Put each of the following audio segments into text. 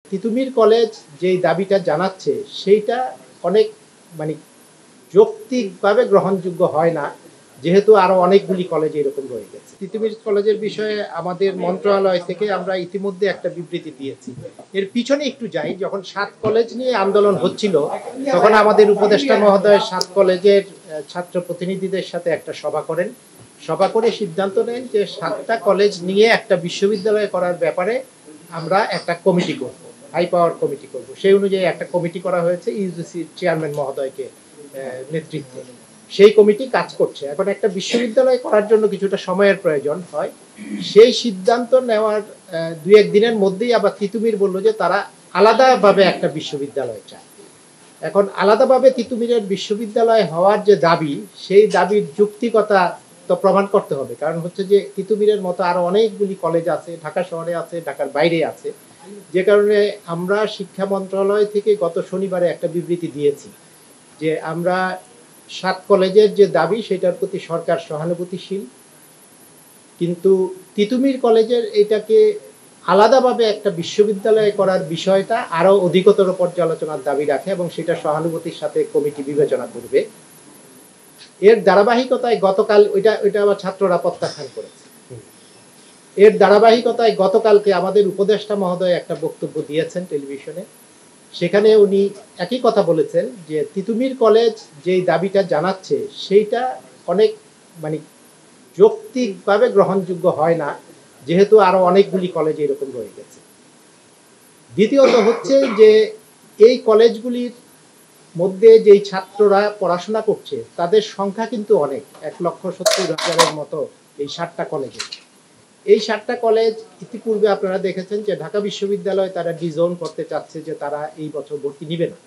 Titumir college যেই দাবিটা জানাচ্ছে সেইটা অনেক মানে যৌক্তিকভাবে গ্রহণযোগ্য হয় না, যেহেতু আরো অনেকগুলি কলেজ এরকম রয়ে গেছে। তিতুমির কলেজের বিষয়ে আমাদের মন্ত্রণালয় থেকে আমরা ইতিমধ্যে একটা বিবৃতি দিয়েছি। এর পিছনে একটু যাই, যখন 7 কলেজ নিয়ে আন্দোলন হচ্ছিল তখন আমাদের উপদেষ্টা মহোদয় 7 কলেজের ছাত্র প্রতিনিধিদের সাথে একটা সভা করেন। সভা করে সিদ্ধান্ত নেন যে 7টা কলেজ নিয়ে একটা বিশ্ববিদ্যালয় করার ব্যাপারে আমরা একটা কমিটি করব, হাই পাওয়ার কমিটি করব। সেই অনুযায়ী একটা কমিটি করা হয়েছে ইউজিসির চেয়ারম্যান মহোদয়কে নেতৃত্বে। সেই কমিটি কাজ করছে। এখন একটা বিশ্ববিদ্যালয় করার জন্য কিছুটা সময়ের প্রয়োজন হয়। সেই সিদ্ধান্ত নেওয়ার 2-1 দিনের মধ্যেই আবার তিতুমির বলল যে তারা আলাদাভাবে একটা বিশ্ববিদ্যালয় চায়। এখন আলাদাভাবে তিতুমিরের বিশ্ববিদ্যালয় হওয়ার যে দাবি, সেই দাবির যৌক্তিকতা তো প্রমাণ করতে হবে। কারণ হচ্ছে যে তিতুমিরের মতো আরো অনেকগুলি কলেজ আছে, ঢাকা শহরে আছে, ঢাকার বাইরে আছে। যে কারণে আমরা শিক্ষা মন্ত্রণালয় থেকে গত শনিবারে একটা বিবৃতি দিয়েছি যে আমরা 7 কলেজের যে দাবি সেটার প্রতি সরকার সহানুভূতিশীল, কিন্তু তিতুমির কলেজের এটাকে আলাদাভাবে একটা বিশ্ববিদ্যালয় করার বিষয়টা আরো অধিকতর পর্যালোচনার দাবি রাখে এবং সেটা সহানুভূতির সাথে কমিটি বিবেচনা করবে। এর ধারাবাহিকতায় গতকাল ওইটা আবার ছাত্ররা প্রত্যাখ্যান করেছে। এর ধারাবাহিকতায় গতকালকে আমাদের উপদেষ্টা মহোদয় একটা বক্তব্য দিয়েছেন টেলিভিশনে। সেখানে উনি একই কথা বলেছেন যে তিতুমির কলেজ যেই দাবিটা জানাচ্ছে সেইটা অনেক মানে যৌক্তিকভাবে গ্রহণযোগ্য হয় না, যেহেতু আরো অনেকগুলি কলেজ এরকম রয়ে গেছে। দ্বিতীয়ত হচ্ছে যে এই কলেজগুলির মধ্যে যেই ছাত্ররা পড়াশোনা করছে তাদের সংখ্যা কিন্তু অনেক, 1,70,000-এর মতো এই 7টা কলেজে। এই 7টা কলেজ ইতিপূর্বে আপনারা দেখেছেন যে ঢাকা বিশ্ববিদ্যালয় তারা ডিজোন করতে চাচ্ছে যে তারা এই বছর ভর্তি নিবে না।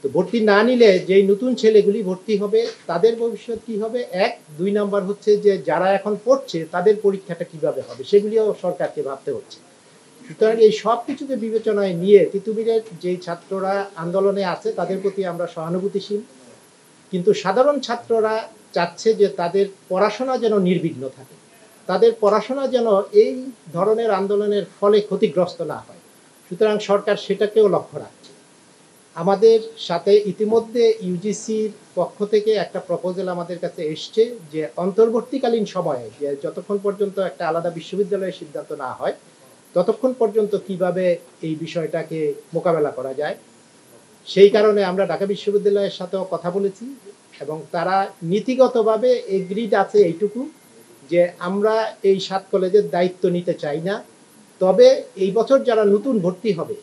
তো ভর্তি না নিলে যেই নতুন ছেলেগুলি ভর্তি হবে তাদের ভবিষ্যৎ কি হবে, 1-2 নাম্বার হচ্ছে যে যারা এখন পড়ছে তাদের পরীক্ষাটা কিভাবে হবে সেগুলিও সরকারকে ভাবতে হচ্ছে। সুতরাং এই সব কিছুকে বিবেচনায় নিয়ে তিতুমিরের যেই ছাত্ররা আন্দোলনে আছে তাদের প্রতি আমরা সহানুভূতিশীল, কিন্তু সাধারণ ছাত্ররা চাচ্ছে যে তাদের পড়াশোনা যেন নির্বিঘ্ন থাকে, তাদের পড়াশোনা যেন এই ধরনের আন্দোলনের ফলে ক্ষতিগ্রস্ত না হয়। সুতরাং সরকার সেটাকেও লক্ষ্য রাখছে। আমাদের সাথে ইতিমধ্যে ইউজিসির পক্ষ থেকে একটা প্রপোজাল আমাদের কাছে এসছে যে অন্তর্বর্তীকালীন সময়ে যে যতক্ষণ পর্যন্ত একটা আলাদা বিশ্ববিদ্যালয়ের সিদ্ধান্ত না হয় ততক্ষণ পর্যন্ত কিভাবে এই বিষয়টাকে মোকাবেলা করা যায়। সেই কারণে আমরা ঢাকা বিশ্ববিদ্যালয়ের সাথেও কথা বলেছি এবং তারা নীতিগতভাবে এগ্রিড আছে এইটুকু যে আমরা এই 7 কলেজের দায়িত্ব নিতে চাই না, তবে এই বছর যারা নতুন ভর্তি হবে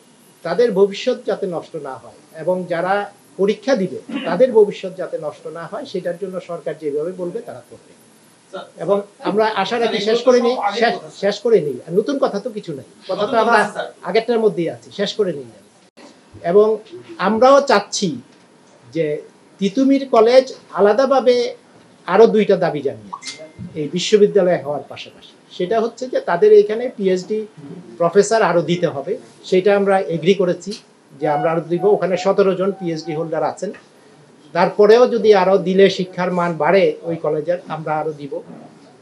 তাদের ভবিষ্যৎ যাতে নষ্ট না হয় এবং যারা পরীক্ষা দিবে তাদের ভবিষ্যৎ যাতে নষ্ট না হয় সেটার জন্য সরকার যেভাবে বলবে তারা করবে। এবং আমরা আশা রাখি শেষ করে নিই, নতুন কথা তো কিছু নাই, কথা তো আমরা আগেরটার মধ্যেই আছি, শেষ করে নিই। এবং আমরাও চাচ্ছি যে তিতুমির কলেজ আলাদাভাবে আরো 2টা দাবি জানিয়েছে এই বিশ্ববিদ্যালয় হওয়ার পাশাপাশি। সেটা হচ্ছে যে তাদের এখানে পিএইচডি প্রফেসর আরো দিতে হবে, সেটা আমরা এগ্রি করেছি যে আমরা আরো দিব। ওখানে 17 জন পিএইচডি হোল্ডার আছেন, তারপরেও যদি আরো দিলে শিক্ষার মান বাড়ে ওই কলেজের, আমরা আরো দিব।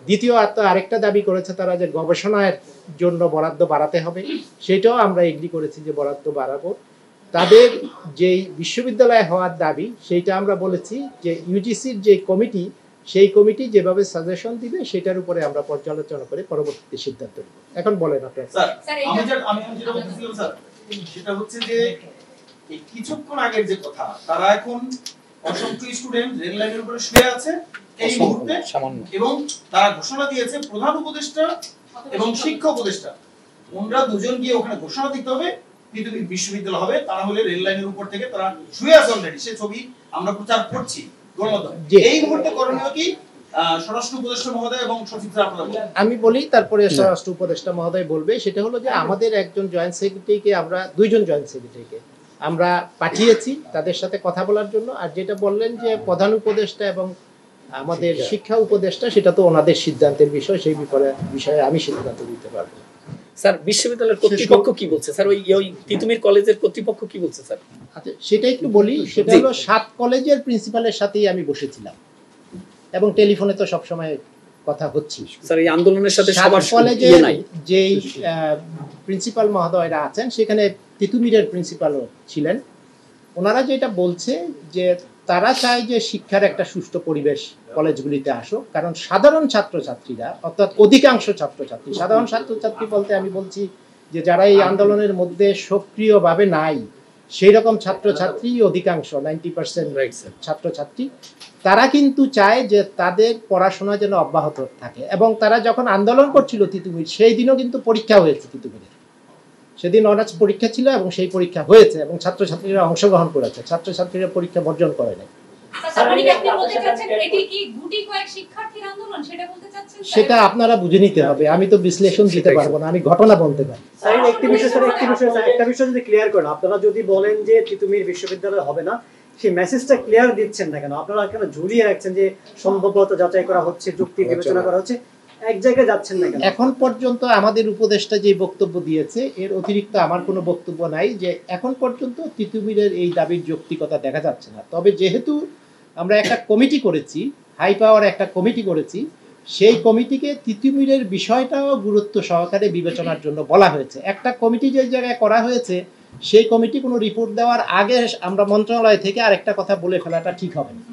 দ্বিতীয় আরেকটা দাবি করেছে তারা যে গবেষণার জন্য বরাদ্দ বাড়াতে হবে, সেটাও আমরা এগ্রি করেছি যে বরাদ্দ বাড়াবো। তাদের যেই বিশ্ববিদ্যালয় হওয়ার দাবি সেইটা আমরা বলেছি যে ইউজিসির যে কমিটি, সেই কমিটি যেভাবে সাজেশন দিবে সেটার উপরে আমরা পর্যালোচনা করে পরবর্তী সিদ্ধান্ত নেব। এখন বলেন আপনারা। আমি যেটা বলছিলাম স্যার, সেটা হচ্ছে যে এই কিছুক্ষণ আগের যে কথা, তারা এখন অসংখ্য স্টুডেন্ট রেল লাইনের উপরে শুয়ে আছে এই মুহূর্তে, এবং তারা ঘোষণা দিয়েছে প্রধান উপদেষ্টা এবং শিক্ষা উপদেষ্টা ওনারা দুজন গিয়ে ওখানে ঘোষণা দিতে হবে পৃথিবীর বিশ্ববিদ্যালয় হবে, তারা হলে রেল লাইনের উপর থেকে তারা শুয়ে আছে অলরেডি। সে ছবি আমরা প্রচার করছি গণমাধ্যমে। এই মুহূর্তে করণীয় কি স্বরাষ্ট্র উপদেষ্টা মহোদয় এবং সচিব স্যার আপনারা বলেন? আমি বলি, তারপরে স্বরাষ্ট্র উপদেষ্টা মহোদয় বলবে। সেটা হলো যে আমাদের একজন জয়েন্ট সেক্রেটারিকে আমরা 2 জন জয়েন্ট সেক্রেটারিকে আমরা পাঠিয়েছি তাদের সাথে কথা বলার জন্য। আর যেটা বললেন যে প্রধান উপদেষ্টা এবং আমাদের শিক্ষা উপদেষ্টা, সেটা তো ওনাদের সিদ্ধান্তের বিষয়, সেই বিষয়ে আমি সিদ্ধান্ত দিতে পারবো। স্যার বিশ্ববিদ্যালয়ের কর্তৃপক্ষ কি বলছে স্যার? ওই তিতুমির কলেজের কর্তৃপক্ষ কি বলছে স্যার? আচ্ছা, সেটা একটু বলি। সেটা হলো 7 কলেজের প্রিন্সিপালের সাথেই আমি বসেছিলাম এবং টেলিফোনে তো সব সময় কথা হচ্ছে। স্যার এই আন্দোলনের সাথে সবার কলেজের যেই প্রিন্সিপাল মহোদয়রা আছেন সেখানে তিতুমিরের প্রিন্সিপালও ছিলেন, ওনারা যেটা বলছে যে তারা চায় যে শিক্ষার একটা সুষ্ঠু পরিবেশ কলেজগুলিতে আসুক, কারণ সাধারণ ছাত্রছাত্রীরা অর্থাৎ অধিকাংশ ছাত্রছাত্রী, সাধারণ ছাত্রছাত্রী বলতে আমি বলছি যে যারা এই আন্দোলনের মধ্যে সক্রিয়ভাবে নাই সেই রকম ছাত্রছাত্রী অধিকাংশ 90% ছাত্রছাত্রী, তারা কিন্তু চায় যে তাদের পড়াশোনা যেন অব্যাহত থাকে। এবং তারা যখন আন্দোলন করছিল তিতুমির, সেই দিনও কিন্তু পরীক্ষা হয়েছে তিতুমিরের, সেদিন অনার্স পরীক্ষা ছিল এবং সেই পরীক্ষা হয়েছে এবং ছাত্রছাত্রীরা অংশগ্রহণ করেছে, ছাত্রছাত্রীরা পরীক্ষা বর্জন করে নাই। সেটা আপনারা বুঝে নিতে হবে, আমি তো বিশ্লেষণ দিতে পারবো না, আমি ঘটনা বলতে পারি। একটা বিষয় যদি ক্লিয়ার করেন, আপনারা যদি বলেন যে তিতুমির বিশ্ববিদ্যালয় হবে না, সেই মেসেজটা ক্লিয়ার দিচ্ছেন না কেন? আপনারা কেন ঝুলিয়ে রাখছেন যে সম্ভাব্যতা যাচাই করা হচ্ছে, যুক্তি বিবেচনা করা হচ্ছে, এক জায়গায় যাচ্ছেন না কেন? এখন পর্যন্ত আমাদের উপদেষ্টা যে বক্তব্য দিয়েছে এর অতিরিক্ত আমার কোনো বক্তব্য নাই, যে এখন পর্যন্ত তিতুমিরের এই দাবির যৌক্তিকতা দেখা যাচ্ছে না। তবে যেহেতু আমরা একটা কমিটি করেছি, হাই পাওয়ার একটা কমিটি করেছি, সেই কমিটিকে তিতুমিরের বিষয়টাও গুরুত্ব সহকারে বিবেচনার জন্য বলা হয়েছে। একটা কমিটি যে জায়গায় করা হয়েছে সেই কমিটি কোনো রিপোর্ট দেওয়ার আগে আমরা মন্ত্রণালয় থেকে আরেকটা কথা বলে ফেলাটা ঠিক হবে না।